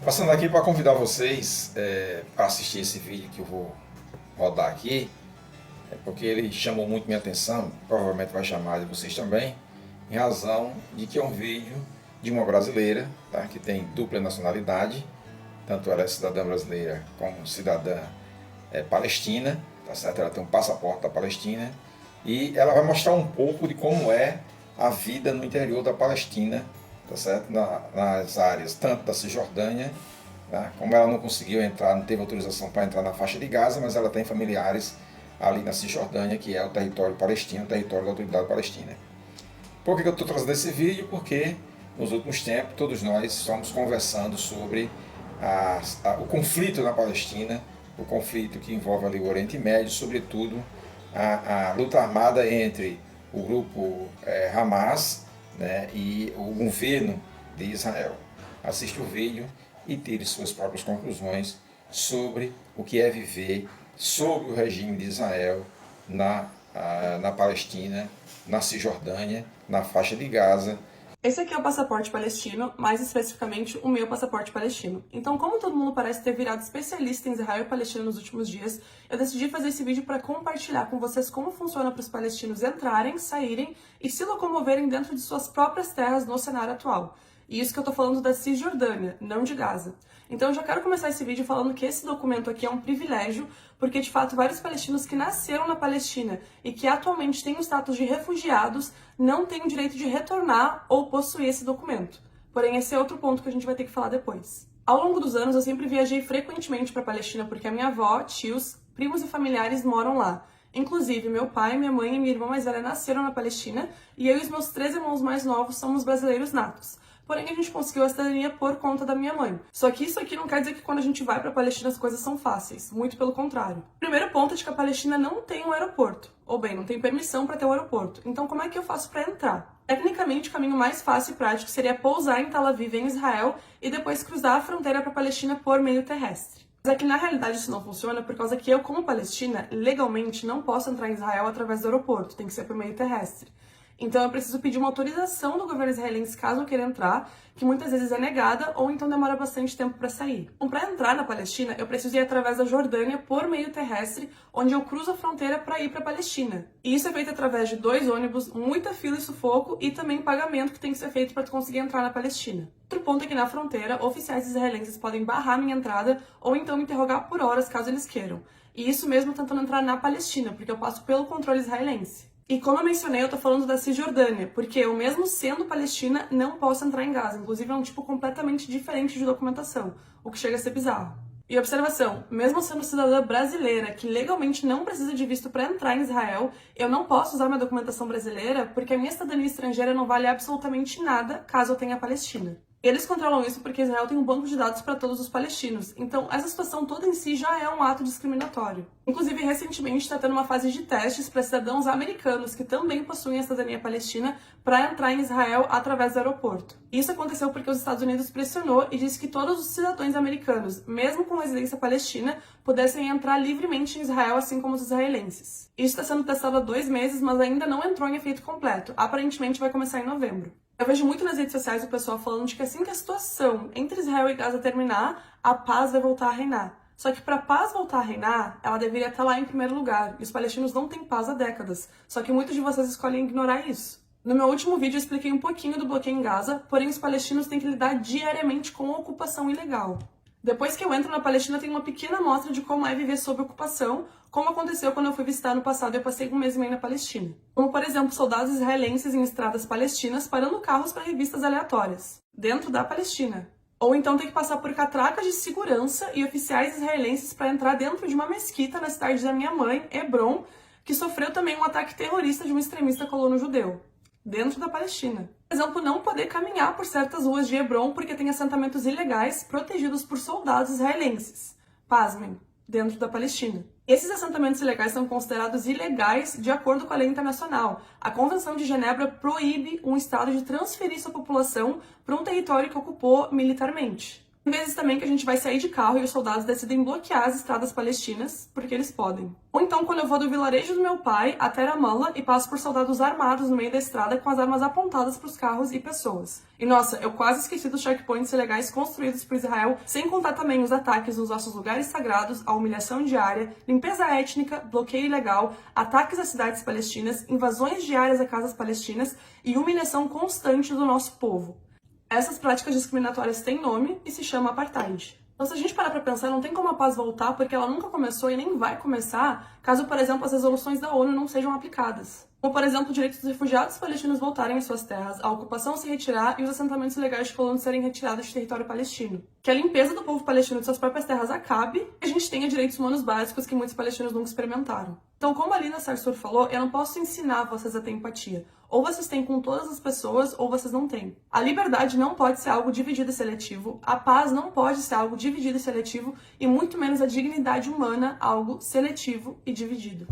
Passando aqui para convidar vocês para assistir esse vídeo que eu vou rodar aqui, porque ele chamou muito minha atenção, provavelmente vai chamar de vocês também, em razão de que é um vídeo de uma brasileira, tá, que tem dupla nacionalidade, tanto ela é cidadã brasileira como cidadã palestina, tá certo? Ela tem um passaporte da Palestina e ela vai mostrar um pouco de como é a vida no interior da Palestina, tá certo? Nas áreas tanto da Cisjordânia, tá? Como ela não conseguiu entrar, não teve autorização para entrar na faixa de Gaza, mas ela tem familiares ali na Cisjordânia, que é o território palestino, o território da autoridade palestina. Por que eu estou trazendo esse vídeo? Porque nos últimos tempos todos nós estamos conversando sobre o conflito na Palestina, o conflito que envolve ali o Oriente Médio, sobretudo a luta armada entre o grupo Hamas, né, e o governo de Israel. Assista o vídeo e tire suas próprias conclusões sobre o que é viver sob o regime de Israel na Palestina, na Cisjordânia, na faixa de Gaza. Esse aqui é o passaporte palestino, mais especificamente o meu passaporte palestino. Então, como todo mundo parece ter virado especialista em Israel e Palestina nos últimos dias, eu decidi fazer esse vídeo para compartilhar com vocês como funciona para os palestinos entrarem, saírem e se locomoverem dentro de suas próprias terras no cenário atual. E isso que eu tô falando da Cisjordânia, não de Gaza. Então eu já quero começar esse vídeo falando que esse documento aqui é um privilégio, porque de fato vários palestinos que nasceram na Palestina e que atualmente têm o status de refugiados não têm o direito de retornar ou possuir esse documento. Porém, esse é outro ponto que a gente vai ter que falar depois. Ao longo dos anos, eu sempre viajei frequentemente para a Palestina porque a minha avó, tios, primos e familiares moram lá. Inclusive, meu pai, minha mãe e minha irmã mais velha nasceram na Palestina e eu e os meus 3 irmãos mais novos somos brasileiros natos. Porém, a gente conseguiu a cidadania por conta da minha mãe. Só que isso aqui não quer dizer que quando a gente vai pra Palestina as coisas são fáceis. Muito pelo contrário. O primeiro ponto é de que a Palestina não tem um aeroporto. Ou bem, não tem permissão para ter um aeroporto. Então, como é que eu faço para entrar? Tecnicamente, o caminho mais fácil e prático seria pousar em Tel Aviv, em Israel, e depois cruzar a fronteira para a Palestina por meio terrestre. Mas é que na realidade isso não funciona por causa que eu, como palestina, legalmente não posso entrar em Israel através do aeroporto. Tem que ser por meio terrestre. Então eu preciso pedir uma autorização do governo israelense caso eu queira entrar, que muitas vezes é negada ou então demora bastante tempo para sair. Então, para entrar na Palestina, eu preciso ir através da Jordânia por meio terrestre, onde eu cruzo a fronteira para ir para a Palestina. E isso é feito através de 2 ônibus, muita fila e sufoco e também pagamento que tem que ser feito para tu conseguir entrar na Palestina. Outro ponto é que na fronteira, oficiais israelenses podem barrar minha entrada ou então me interrogar por horas caso eles queiram. E isso mesmo tentando entrar na Palestina, porque eu passo pelo controle israelense. E como eu mencionei, eu tô falando da Cisjordânia, porque eu mesmo sendo palestina não posso entrar em Gaza. Inclusive é um tipo completamente diferente de documentação, o que chega a ser bizarro. E observação, mesmo sendo cidadã brasileira, que legalmente não precisa de visto para entrar em Israel, eu não posso usar minha documentação brasileira porque a minha cidadania estrangeira não vale absolutamente nada caso eu tenha a Palestina. Eles controlam isso porque Israel tem um banco de dados para todos os palestinos, então essa situação toda em si já é um ato discriminatório. Inclusive, recentemente está tendo uma fase de testes para cidadãos americanos que também possuem a cidadania palestina para entrar em Israel através do aeroporto. Isso aconteceu porque os Estados Unidos pressionou e disse que todos os cidadãos americanos, mesmo com residência palestina, pudessem entrar livremente em Israel, assim como os israelenses. Isso está sendo testado há 2 meses, mas ainda não entrou em efeito completo. Aparentemente vai começar em novembro. Eu vejo muito nas redes sociais o pessoal falando de que assim que a situação entre Israel e Gaza terminar, a paz vai voltar a reinar. Só que para a paz voltar a reinar, ela deveria estar lá em primeiro lugar. E os palestinos não têm paz há décadas. Só que muitos de vocês escolhem ignorar isso. No meu último vídeo eu expliquei um pouquinho do bloqueio em Gaza, porém os palestinos têm que lidar diariamente com a ocupação ilegal. Depois que eu entro na Palestina, tem uma pequena amostra de como é viver sob ocupação, como aconteceu quando eu fui visitar no passado e eu passei 1 mês e meio na Palestina. Como, por exemplo, soldados israelenses em estradas palestinas parando carros para revistas aleatórias, dentro da Palestina. Ou então tem que passar por catracas de segurança e oficiais israelenses para entrar dentro de uma mesquita na cidade da minha mãe, Hebron, que sofreu também um ataque terrorista de um extremista colono judeu, dentro da Palestina. Por exemplo, não poder caminhar por certas ruas de Hebron porque tem assentamentos ilegais protegidos por soldados israelenses. Pasmem, dentro da Palestina. Esses assentamentos ilegais são considerados ilegais de acordo com a lei internacional. A Convenção de Genebra proíbe um Estado de transferir sua população para um território que ocupou militarmente. Tem vezes também que a gente vai sair de carro e os soldados decidem bloquear as estradas palestinas porque eles podem. Ou então quando eu vou do vilarejo do meu pai até Ramallah e passo por soldados armados no meio da estrada com as armas apontadas para os carros e pessoas. E nossa, eu quase esqueci dos checkpoints ilegais construídos por Israel, sem contar também os ataques nos nossos lugares sagrados, a humilhação diária, limpeza étnica, bloqueio ilegal, ataques às cidades palestinas, invasões diárias a casas palestinas e humilhação constante do nosso povo. Essas práticas discriminatórias têm nome e se chama apartheid. Então, se a gente parar pra pensar, não tem como a paz voltar porque ela nunca começou e nem vai começar caso, por exemplo, as resoluções da ONU não sejam aplicadas. Como, por exemplo, o direito dos refugiados palestinos voltarem às suas terras, a ocupação se retirar e os assentamentos ilegais de colonos serem retirados de território palestino. Que a limpeza do povo palestino de suas próprias terras acabe e a gente tenha direitos humanos básicos que muitos palestinos nunca experimentaram. Então, como a Lina Sarsour falou, eu não posso ensinar vocês a ter empatia. Ou vocês têm com todas as pessoas, ou vocês não têm. A liberdade não pode ser algo dividido e seletivo, a paz não pode ser algo dividido e seletivo, e muito menos a dignidade humana algo seletivo e dividido.